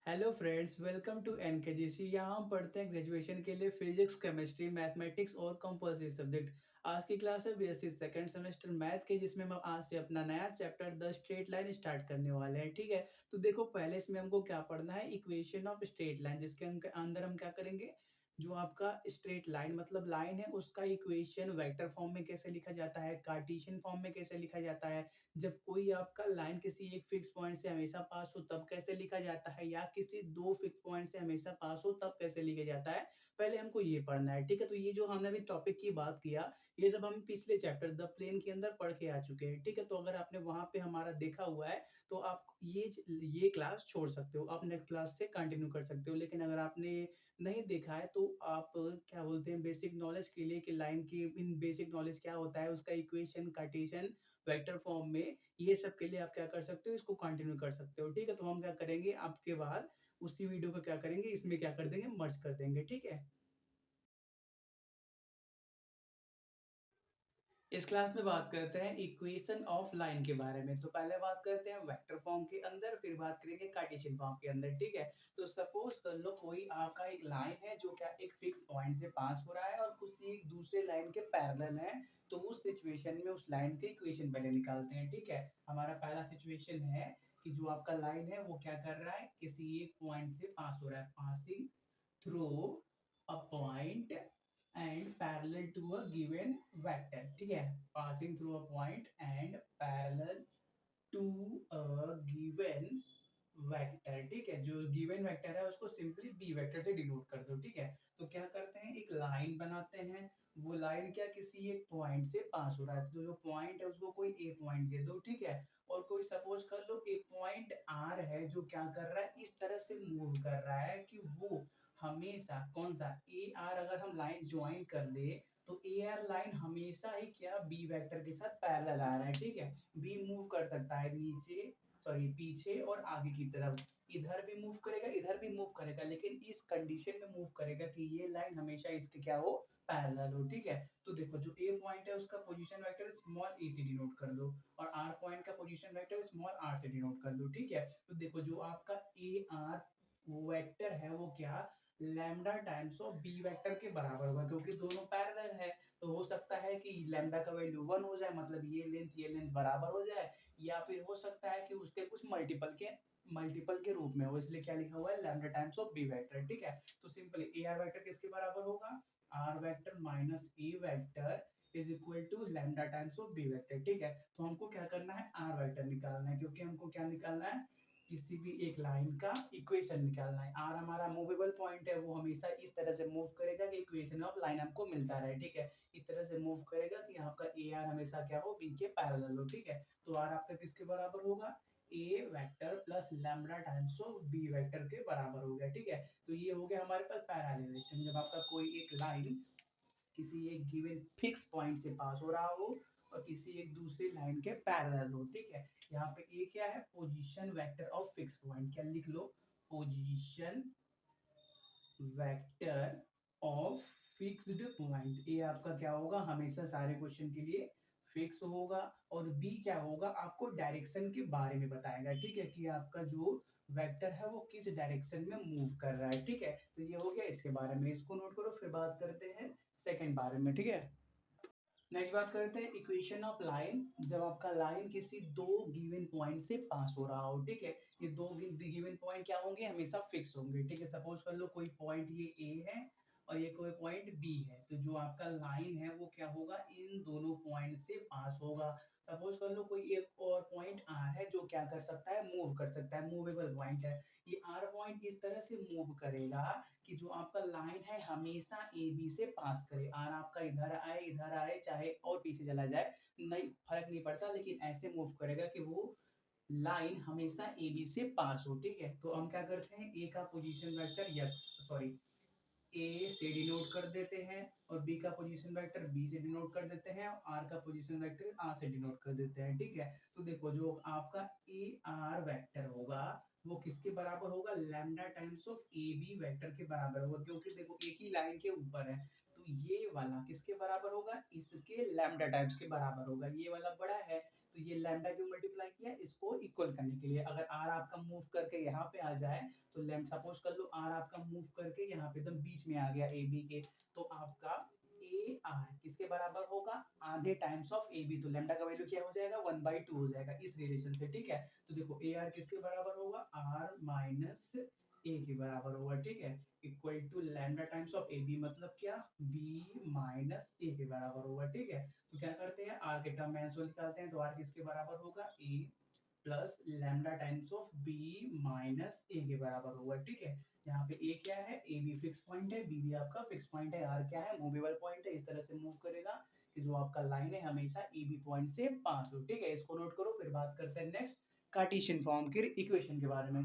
Hello friends, welcome to NKGC. यहाँ हम पढ़ते हैं ग्रेजुएशन के लिए फिजिक्स, केमिस्ट्री, मैथमेटिक्स और कंपल्सरी सब्जेक्ट। आज की क्लास है बीएससी सेकंड सेमेस्टर मैथ की, जिसमें हम आज से अपना नया chapter the straight line start करने वाले हैं। ठीक है, तो देखो पहले इसमें हमको क्या पढ़ना है, इक्वेशन ऑफ स्ट्रेट लाइन, जिसके अंदर हम क्या करेंगे, जो आपका स्ट्रेट लाइन मतलब लाइन है उसका इक्वेशन वेक्टर फॉर्म में कैसे लिखा जाता है, कार्टेशियन फॉर्म में कैसे लिखा जाता है, जब कोई आपका लाइन किसी एक फिक्स पॉइंट से हमेशा पास हो तब कैसे लिखा जाता है, या किसी दो फिक्स पॉइंट से हमेशा पास हो तब कैसे लिखा जाता है, पहले हमको ये पढ़ना है। ठीक है, तो ये जो हमने अभी टॉपिक की बात किया, ये सब हम पिछले चैप्टर द प्लेन के अंदर पढ़ के आ चुके हैं। ठीक है, तो अगर आपने वहां पे हमारा देखा हुआ है तो आप ये क्लास छोड़ सकते हो, आप नेक्स्ट क्लास से कंटिन्यू कर सकते हो। लेकिन अगर आपने नहीं देखा है तो आप क्या बोलते हैं, बेसिक नॉलेज के लिए कि लाइन की इन बेसिक नॉलेज क्या होता है, उसका इक्वेशन, कार्टेशियन, वेक्टर फॉर्म में, ये सब के लिए आप क्या कर सकते हो, इसको कंटिन्यू कर सकते हो। ठीक है, तो हम क्या करेंगे आपके बाद उसी वीडियो को क्या करेंगे, इसमें क्या कर देंगे, मर्ज कर देंगे। ठीक है, इस क्लास में बात करते हैं इक्वेशन ऑफ लाइन के बारे में। तो पहले बात करते हैं वेक्टर फॉर्म के अंदर, फिर बात करेंगे कार्टेशियन फॉर्म के अंदर। ठीक है, तो सपोज कर लो कोई आपका एक लाइन है जो क्या एक फिक्स पॉइंट से पास हो रहा है और किसी एक दूसरे लाइन के पैरेलल है। तो उस सिचुएशन में उस लाइन के इक्वेशन पहले निकालते हैं। ठीक है, हमारा पहला सिचुएशन है कि जो आपका लाइन है वो क्या कर रहा है, किसी एक पॉइंट से पास हो रहा है, passing through a point and parallel to a given vector। ठीक है, passing through a point and parallel to a given vector. ठीक है, जो गिवन वेक्टर है उसको सिंपली बी वेक्टर से डिनोट कर दो। ठीक है, तो क्या करते हैं, एक लाइन बनाते हैं। वो लाइन क्या किसी एक पॉइंट से पास हो रहा है, तो जो पॉइंट है उसको कोई ए पॉइंट दे दो। ठीक है, और कोई सपोज कर लो एक पॉइंट आर है जो क्या कर रहा है, इस तरह से मूव कर रहा है कि वो हमेशा कौन सा ए आर, अगर हम लाइन ज्वाइन कर ले तो ए आर लाइन हमेशा ही क्या बी वेक्टर के साथ पैरेलल आ रहा है। ठीक है, बी मूव कर सकता है नीचे, सॉरी पीछे और आगे की तरफ, इधर भी मूव करेगा इधर भी मूव करेगा, लेकिन इस कंडीशन में मूव करेगा कि ये लाइन हमेशा इसके क्या हो, पैरेलल हो। ठीक है, तो देखो जो ए पॉइंट है उसका पोजीशन वेक्टर स्मॉल ए से डिनोट कर लो, और आर पॉइंट का पोजीशन वेक्टर स्मॉल आर से डिनोट कर लो। ठीक है, तो देखो जो आपका ए आर वेक्टर है वो क्या lambda times of B vector के बराबर होगा, क्योंकि दोनों पैरेलल है। तो हो सकता है कि लैम्डा का वैल्यू 1 हो जाए, मतलब ये लेंथ बराबर हो जाए, या फिर हो सकता है कि उसके कुछ मल्टीपल के रूप में हो, इसलिए क्या लिखा हुआ है, lambda times of B vector. ठीक है, तो सिंपली ए आर वेक्टर किसके बराबर होगा, R vector minus A vector is equal to lambda times of B vector. ठीक है, तो हमको क्या करना है, आर वेक्टर निकालना है, क्योंकि हमको क्या निकालना है, किसी भी एक लाइन का इक्वेशन निकालना है। आर हमारा मूवेबल पॉइंट है, वो हमेशा इस तरह से मूव करेगा कि इक्वेशन ऑफ लाइन हमको मिलता रहे। ठीक है, इस तरह से मूव करेगा कि आपका ए आर हमेशा क्या हो, बी के पैरेलल हो। ठीक है, तो आर आपका किसके बराबर होगा, A vector plus lambda times of B vector के बराबर हो गया। ठीक है, तो ये हो गया हमारे पास पैरेललेशन, जब आपका कोई एक लाइन किसी एक गिवन फिक्स पॉइंट से पास हो रहा हो और किसी एक दूसरी लाइन के पैरेलल हो। ठीक है, यहाँ पे ए क्या है, position vector of fix point, क्या लिख लो, position vector of fixed point. A आपका क्या होगा, हमेशा सारे क्वेश्चन के लिए फिक्स होगा, और बी क्या होगा, आपको डायरेक्शन के बारे में बताएगा। ठीक है, कि आपका जो वेक्टर है वो किस डायरेक्शन में मूव कर रहा है। ठीक है, तो ये हो गया इसके बारे में, इसको नोट करो। फिर बात करते हैं सेकंड बारे में। ठीक है, नेक्स्ट बात करते हैं इक्वेशन ऑफ लाइन, जब आपका लाइन किसी दो गिवन पॉइंट से पास हो रहा हो। ठीक है, ये दो गिवन पॉइंट क्या होंगे, हमेशा फिक्स होंगे। ठीक है, सपोज कर लो कोई पॉइंट ये ए है और ये कोई पॉइंट बी है, तो जो आपका लाइन है वो क्या होगा, इन दोनों पॉइंट से पास होगा। सपोज कर लो कोई एक और पॉइंट आर है जो क्या कर सकता है, मूव कर सकता है, मूवेबल पॉइंट है। ये आर पॉइंट इस तरह से मूव करेगा कि जो आपका लाइन है हमेशा ए बी से पास करे, आर आपका इधर आए चाहे और पीछे चला जाए, नहीं फर्क नहीं पड़ता, लेकिन ऐसे मूव करेगा कि वो लाइन हमेशा ए बी से पास हो। ठीक है, तो हम क्या करते हैं, ए का पोजीशन वेक्टर यक्स सॉरी ए से डिनोट कर देते हैं, और बी का पोजीशन वेक्टर बी से डिनोट कर देते हैं, और आर का पोजीशन वेक्टर आर से डिनोट कर देते हैं। ठीक है, तो देखो जो आपका ए आर वेक्टर होगा वो किसके बराबर होगा, lambda times of A B vector के बराबर होगा, क्योंकि देखो एक ही लाइन के ऊपर है, तो ये वाला किसके बराबर होगा, इसके लैम्डा टाइम्स के बराबर होगा, ये वाला बड़ा है तो ये लैम्डा क्यों मल्टीप्लाई किया, इसको इक्वल करने के लिए। अगर आर आपका मूव करके यहाँ पे आ जाए तो लैम्डा, सपोज कर लो आर आपका मूव करके यहाँ पे एकदम बीच में आ गया ए बी के, तो आपका ए आर किसके बराबर होगा, आधे टाइम्स ऑफ ए बी। तो लैम्डा का वैल्यू क्या हो जाएगा, 1/2 हो जाएगा इस रिलेशन से, ठीक है। तो देखो ए आर किसके बराबर होगा, आर माइनस ए के बराबर होगा, ठीक है, equal to lambda times of A B, मतलब क्या, बी माइनस ए के बराबर होगा, ठीक है। तो क्या करते हैं, आर के टर्म में आंसर निकालते हैं, तो आर किसके बराबर होगा, A plus lambda times of B minus A के बराबर होगा, ठीक है। यहाँ पे ए क्या है, ए बी फिक्स पॉइंट है, बी भी आपका फिक्स पॉइंट है, आर क्या है, मूवेबल पॉइंट है। इस तरह से मूव करेगा कि जो आपका लाइन है हमेशा ए बी पॉइंट से पास हो, ठीक है। इसको नोट करो। फिर बात करते हैं नेक्स्ट कार्टेशियन फॉर्म के इक्वेशन के बारे में।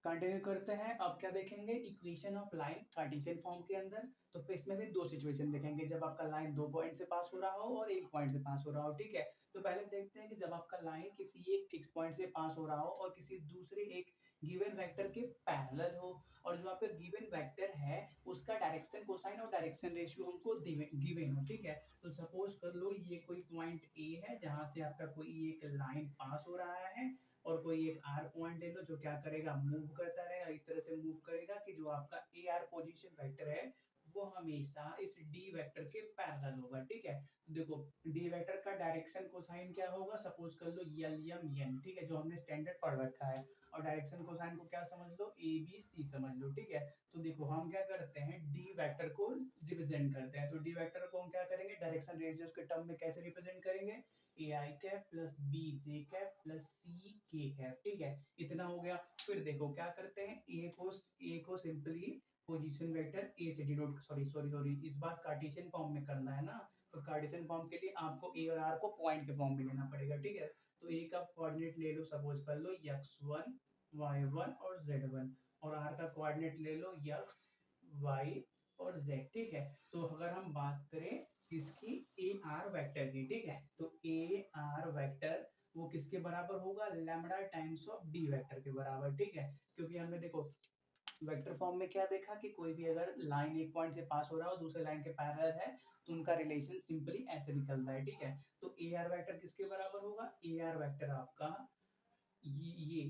कंटिन्यू करते हैं। अब क्या देखेंगे, equation of line Cartesian form के अंदर। तो इसमें भी दो सिचुएशन देखेंगे, जब आपका लाइन 2 पॉइंट से पास हो रहा हो और 1 पॉइंट से पास हो रहा हो, ठीक है। तो पहले देखते हैं कि जब आपका लाइन किसी एक फिक्स पॉइंट से पास हो रहा हो और किसी दूसरे एक गिवन वेक्टर के पैरेलल हो, और जो आपका गिवन वेक्टर है उसका डायरेक्शन कोसाइन और डायरेक्शन रेशियो हमको गिवन हो, ठीक है। तो सपोज कर लो ये कोई पॉइंट ए है जहां से आपका कोई एक लाइन पास हो रहा है, और कोई एक आर पॉइंट ले लो जो क्या करेगा, मूव करता रहेगा, इस तरह से मूव करेगा कि जो आपका ए आर पोजिशन वेक्टर है वो हमेशा इस डी वेक्टर के पैरेलल होगा, ठीक है। तो देखो डी वेक्टर का डायरेक्शन कोसाइन क्या होगा, सपोज कर लो यल एम एन, ठीक है, जो हमने स्टैंडर्ड पढ़ रखा है। और डायरेक्शन कोसाइन को क्या समझ लो, ए बी सी समझ लो, ठीक है। तो देखो हम क्या करते हैं, डी वेक्टर को रिप्रेजेंट करते हैं। तो डी वेक्टर को हम क्या करेंगे, डायरेक्शन रेशियोज के टर्म में कैसे रिप्रेजेंट करेंगे, A I cap plus B J cap plus C K cap, ठीक है। इतना हो गया। फिर देखो क्या करते हैं, ए को सिंपली पोजीशन वेक्टर ए से डिनोट, सॉरी सॉरी सॉरी, इस बार कार्टेशियन फॉर्म में करना है ना। तो कार्टेशियन फॉर्म के लिए आपको ए और आर को पॉइंट के फॉर्म में लेना पड़ेगा, ठीक है। तो ए का कोऑर्डिनेट ले लो, सपोज कर लो x1 y1 और z1, और आर का कोऑर्डिनेट ले लो x y और z, ठीक है। तो अगर हम बात करें किसकी, ए आर वेक्टर की, ठीक है। तो ए आर वेक्टर वो किसके बराबर होगा, lambda times of D vector के बराबर, ठीक है। क्योंकि हमने देखो वेक्टर फॉर्म में क्या देखा कि कोई भी अगर लाइन एक पॉइंट से पास हो रहा हो दूसरे लाइन के पैरेलल है तो उनका रिलेशन सिंपली ऐसे निकलता है, ठीक है। तो ए आर वेक्टर किसके बराबर होगा, ए आर वेक्टर आपका ये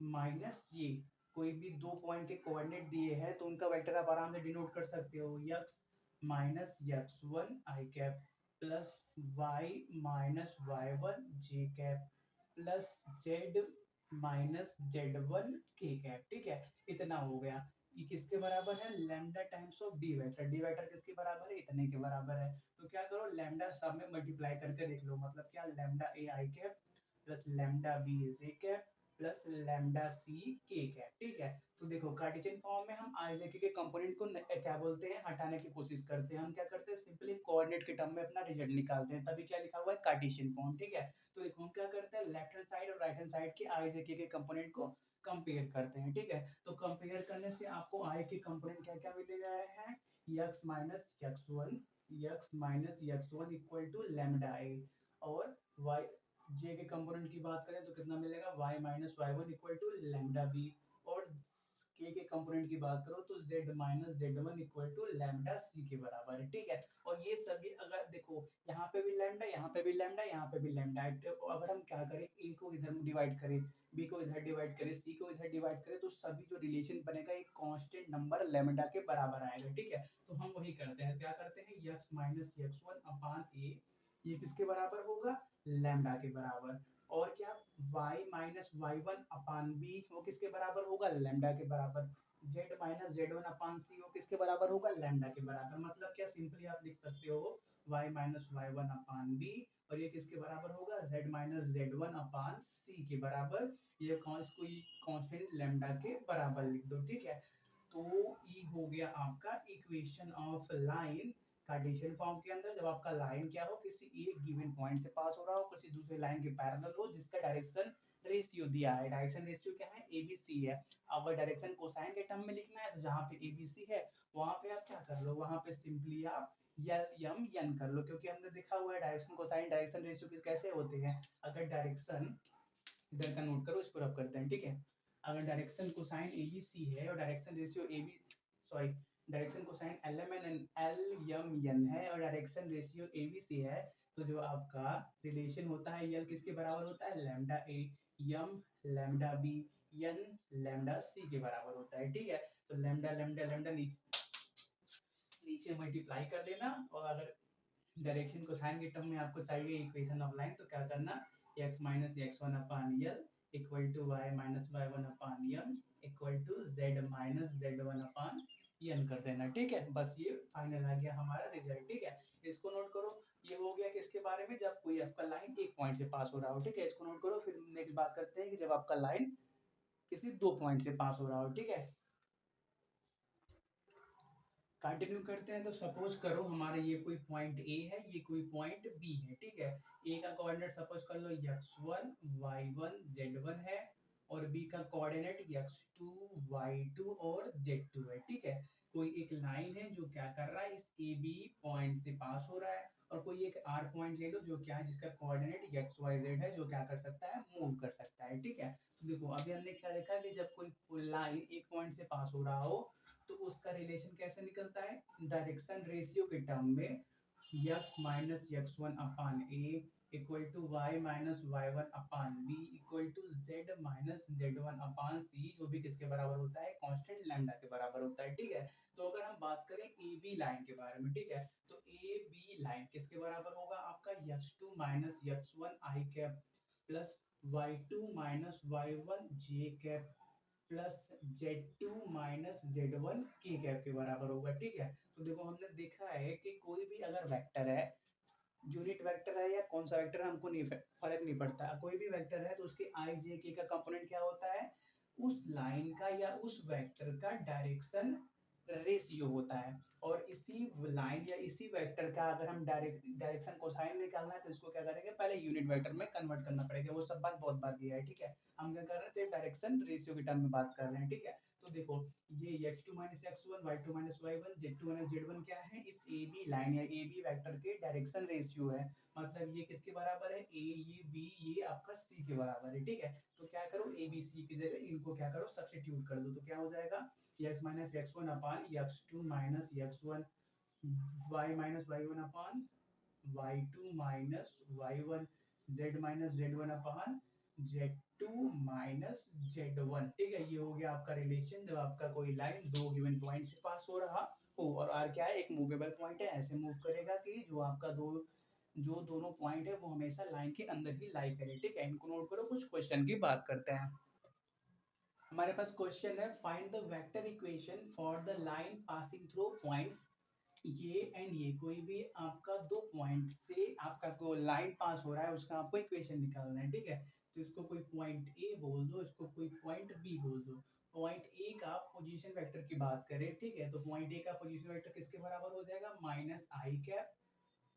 माइनस ये, कोई भी दो पॉइंट के कोऑर्डिनेट दिए हैं तो उनका वेक्टर आप आराम से डिनोट कर सकते हो, x minus x1 I cap plus y minus y1 J cap plus z minus z1 K cap, ठीक है। इतना हो गया। ये किसके बराबर है, lambda times of D vector. D vector किसके बराबर है, इतने के बराबर है। तो क्या करो, लैम्डा सब में मल्टीप्लाई करके देख लो, मतलब क्या, lambda A I cap plus lambda B J cap plus lambda C K cap, ठीक है। तो देखो कार्टेशियन फॉर्म में हम आई जे के कंपोनेंट को क्या बोलते हैं, हटाने की कोशिश करते हैं। हम क्या करते हैं, सिंपली कोऑर्डिनेट के टर्म में अपना रिजल्ट निकालते हैं, तभी क्या लिखा हुआ है, कार्टेशियन फॉर्म, ठीक है। तो देखो हम क्या करते हैं, लेफ्ट हैंड साइड और राइट हैंड साइड के आई जे के कंपोनेंट को कंपेयर करते हैं, ठीक है। तो कंपेयर करने से आपको आई के कंपोनेंट क्या क्या मिलेगा है, x minus x1, x minus x1 equal to lambda A, और y जे के कंपोनेंट की बात करें तो कितना मिलेगा, y minus y1 equal to lambda B, और के कंपोनेंट की बात करो तो z minus z1 equal to lambda C के बराबर है, ठीक है। और ये सभी अगर देखो यहाँ पे भी लैम्डा, यहाँ पे भी लैम्डा, यहाँ पे भी लैम्डा है, तो अगर हम क्या करें, ए को इधर डिवाइड करें, बी को इधर डिवाइड करें, सी को इधर डिवाइड करें, तो सभी जो रिलेशन बनेगा एक कांस्टेंट नंबर लैम्डा के बराबर आएगा, ठीक है। तो हम वही करते हैं, क्या करते हैं, x माइनस x1 अपान ए, ये किसके बराबर होगा, लैम्डा के बराबर। और क्या, y माइनस y1 अपान बी, वो किसके बराबर होगा, लैम्डा के बराबर। z माइनस z1 अपान सी, वो किसके बराबर होगा, लैम्डा के बराबर। मतलब क्या, सिंपली आप लिख सकते हो y माइनस y1 अपान बी, और ये किसके बराबर होगा, z माइनस z1 अपान सी के बराबर। ये कोई कांस्टेंट लैम्डा के बराबर लिख दो, ठीक है। तो ये हो गया आपका equation of line Cartesian form के अंदर, जब आपका लाइन क्या हो, किसी एक गिवन पॉइंट से पास हो रहा हो, किसी दूसरे लाइन के पैरेलल हो, जिसका डायरेक्शन रेशियो दिया है। डायरेक्शन रेशियो क्या है, एबीसी है। अगर डायरेक्शन कोसाइन के टर्म में लिखना है तो जहां पे एबीसी है वहां पे आप क्या कर लो, वहां पे सिंपली आप यल यम यन कर लो, क्योंकि हमने देखा हुआ है डायरेक्शन कोसाइन डायरेक्शन रेशियो कैसे होते हैं। अगर डायरेक्शन, इधर का नोट करो, इसको रब करते हैं, ठीक है। अगर direction cosine A B C है और direction ratio A B, sorry, direction cosine L M N L M N है और direction ratio A B C है, तो जो आपका रिलेशन होता है यल किसके बराबर होता है, लैम्डा ए यम lambda B N lambda C के बराबर होता है, ठीक है। तो लैम्डा लैम्डा लैम्डा नीचे मल्टीप्लाई कर लेना, और अगर डायरेक्शन को साइन के टर्म में आपको चाहिए इक्वेशन ऑफ लाइन, तो क्या करना, x minus X one upon L equal to Y minus Y one upon M equal to Z minus Z one upon N कर देना, ठीक है। बस ये फाइनल आ गया हमारा रिजल्ट, ठीक है। इसको नोट करो। ये हो गया किसके बारे में, जब कोई आपका लाइन एक पॉइंट से पास हो रहा हो, ठीक है। इसको नोट करो। फिर नेक्स्ट बात करते हैं कि जब आपका लाइन किसी दो पॉइंट से पास हो रहा हो, ठीक है। कंटिन्यू करते हैं। तो सपोज करो हमारे ये कोई पॉइंट ए है, ये कोई पॉइंट बी है, ठीक है। ए का कोऑर्डिनेट सपोज कर लो x1 y1 z1 है, और बी का कोऑर्डिनेट x2 y2 और z2 है, ठीक है। कोई एक लाइन है जो क्या कर रहा है, इस ए बी पॉइंट से पास हो रहा है, और कोई एक आर पॉइंट ले लो जो क्या है, जिसका कोऑर्डिनेट एक्स वाई जेड है, जो क्या कर सकता है, मूव कर सकता है, ठीक है। तो देखो अभी हमने क्या देखा कि जब कोई लाइन एक पॉइंट से पास हो रहा हो, तो उसका रिलेशन कैसे निकलता है, डायरेक्शन रेशियो के टर्म में x minus X one upon A equal to Y minus Y one upon B equal to Z minus Z one upon C, जो भी किसके बराबर होता है, कांस्टेंट लैम्डा के बराबर होता है, ठीक है। तो अगर हम बात करें ए बी लाइन के बारे में, ठीक है, तो ए बी लाइन किसके बराबर होगा, आपका x2 minus X one I cap plus y2 minus Y one J cap plus Z2 minus Z1 K cap के बराबर होगा, ठीक है। तो देखो हमने देखा है कि कोई भी अगर वेक्टर है, यूनिट वेक्टर है या कौन सा वेक्टर है, हमको नहीं फर्क नहीं पड़ता, कोई भी वेक्टर है तो उसके आई जे के का कंपोनेंट क्या होता है, उस लाइन का या उस वेक्टर का डायरेक्शन रेशियो होता है। और इसी लाइन या इसी वेक्टर का अगर हम डायरेक्शन कोसाइन निकालना है, तो इसको क्या करेंगे, पहले यूनिट वेक्टर में कन्वर्ट करना पड़ेगा। वो सब बात बहुत बार दिया है, ठीक है। हम क्या कर रहे थे, डायरेक्शन रेशियो के टर्म में बात कर रहे हैं, ठीक है। तो देखो ये x2 minus x1 y2 minus y1 z2 minus z1 क्या है, इस ए बी लाइन या ए बी वेक्टर के डायरेक्शन रेशियो है। मतलब ये किसके बराबर है, ए ये बी ये आपका सी के बराबर है, ठीक है। तो क्या करो, ए बी सी की जगह इनको क्या करो, सब्स्टिट्यूट कर दो। तो क्या हो जाएगा, x माइनस x1 अपान x2 minus x1 y minus y1 अपान y2 minus y1 z minus z1 अपान z2 माइनस z1, ठीक है। ये हो गया आपका रिलेशन जब आपका कोई लाइन दो गिवन पॉइंट से पास हो रहा हो, और आर क्या है, एक मूवेबल पॉइंट है, ऐसे मूव करेगा कि जो आपका जो दोनों पॉइंट है वो हमेशा लाइन के अंदर ही लाई करे, ठीक है। इनको नोट करो। कुछ क्वेश्चन की बात करते हैं। हमारे पास क्वेश्चन है, find the vector equation for the line passing through points ये एंड ये। कोई भी आपका दो पॉइंट से आपका कोई लाइन पास हो रहा है, उसका आपको इक्वेशन निकालना है, ठीक है। तो इसको कोई पॉइंट ए बोल दो, इसको कोई पॉइंट बी बोल दो। पॉइंट ए का पोजीशन वेक्टर की बात करें, ठीक है, तो पॉइंट ए का पोजीशन वेक्टर किसके बराबर हो जाएगा, माइनस आई कैप,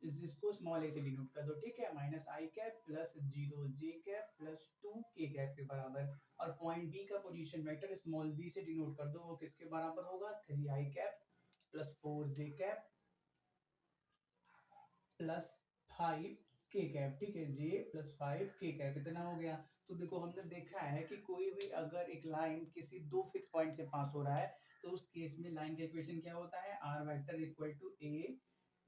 इसको स्मॉल ए से डिनोट कर दो, ठीक है, minus I cap plus zero J cap plus two K cap के बराबर। और पॉइंट बी का पोजीशन वेक्टर स्मॉल बी से डिनोट कर दो, वो किसके बराबर होगा, थ्री आई कैप प्लस फोर जे कैप प्लस फाइव के कैप, ठीक है, जे प्लस फाइव के कैप, इतना हो गया। तो देखो हमने देखा है कि कोई भी अगर एक लाइन किसी दो फिक्स पॉइंट से पास हो रहा है, तो उस केस में लाइन का इक्वेशन क्या होता है, R vector equal to A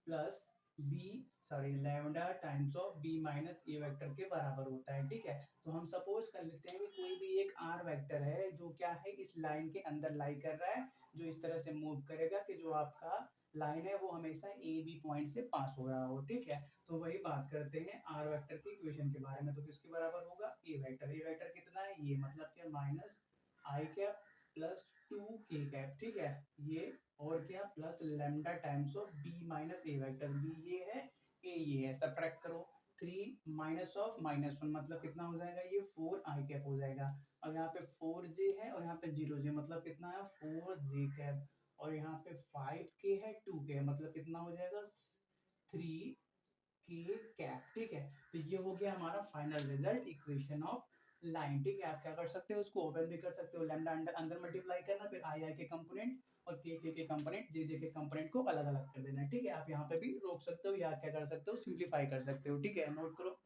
plus B sorry lambda times of B minus A vector के बराबर होता है, ठीक है। तो हम सपोज कर लेते हैं कि कोई भी एक आर वेक्टर है जो क्या है, इस लाइन के अंदर लाई कर रहा है, जो इस तरह से मूव करेगा कि जो आपका लाइन है वो हमेशा ए बी पॉइंट से पास हो रहा हो, ठीक है। तो वही बात करते हैं आर वेक्टर की इक्वेशन के बारे में। तो किसके बराबर होगा, ए वेक्टर कितना है, ये मतलब क्या, minus I cap plus two K cap, ठीक है, ये और क्या plus lambda times of B minus A vector, B ये है ए ये है, सब्ट्रैक्ट करो, three minus of minus one मतलब कितना हो जाएगा, ये फोर आई कैप हो जाएगा। अब यहाँ पे फोर जे है और यहाँ पे जीरो जे, मतलब कितना है, फोर जे कैप, और यहाँ पे फाइव के है, टू के है, मतलब कितना हो जाएगा, थ्री के कैप, ठीक है। तो ये हो गया हमारा final result equation of line, ठीक है। आप क्या कर सकते हो, उसको ओपन भी कर सकते हो, लैम्डा अंदर अंदर मल्टीप्लाई करना, फिर आई आई के कंपोनेंट और के कंपोनेंट जे जे के कंपोनेंट को अलग अलग कर देना, ठीक है। आप यहाँ पे भी रोक सकते हो या क्या कर सकते हो, सिंप्लीफाई कर सकते हो, ठीक है। नोट करो।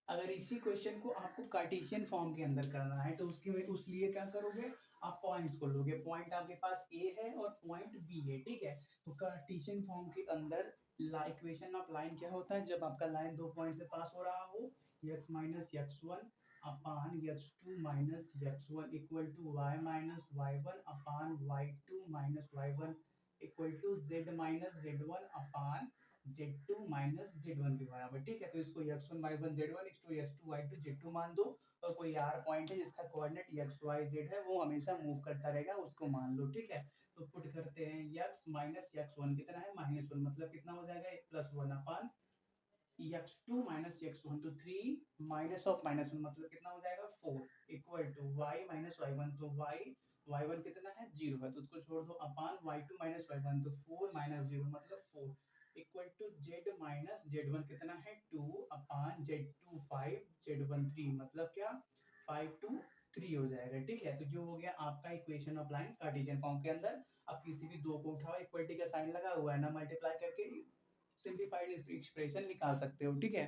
अगर इसी क्वेश्चन को आपको कार्टेशियन फॉर्म के अंदर करना है, तो उसके उस लिए क्या करोगे, आप पॉइंट्स को लोगे, पॉइंट आपके पास ए है और पॉइंट बी है, ठीक है। तो कार्टेशियन फॉर्म के अंदर इक्वेशन ऑफ लाइन क्या होता है, जब आपका लाइन दो पॉइंट से पास हो रहा हो, x minus X one upon X two minus X one equal to Y minus Y one upon Y two minus Y one equal to Z minus Z one upon Z two minus Z one के बराबर। ठीक है, तो इसको X one Y one Z one X two Y two Z two मान दो, और कोई आर पॉइंट है जिसका कोऑर्डिनेट एक्स वाई जेड है वो हमेशा मूव करता रहेगा, उसको मान लो। ठीक है, तो पुट करते हैं x माइनस एक्स वन कितना है माइनस वन, मतलब कितना हो जाएगा plus one upon X two minus X one, तो three minus of minus one मतलब कितना हो जाएगा four equal to Y minus Y one, तो वाई वन कितना है जीरो है तो उसको छोड़ दो upon Y two minus Y one, तो फोर माइनस जीरो मतलब four equal to Z minus Z one कितना है two upon Z two five Z one three, मतलब क्या फाइव टू थ्री हो जाएगा। ठीक है, तो जो हो गया आपका equation of line Cartesian form के अंदर। आप किसी भी दो को उठाओ, इक्वलिटी का साइन लगा हुआ है ना, मल्टीप्लाई करके सिंप्लीफाइड एक्सप्रेशन निकाल सकते हो। ठीक है,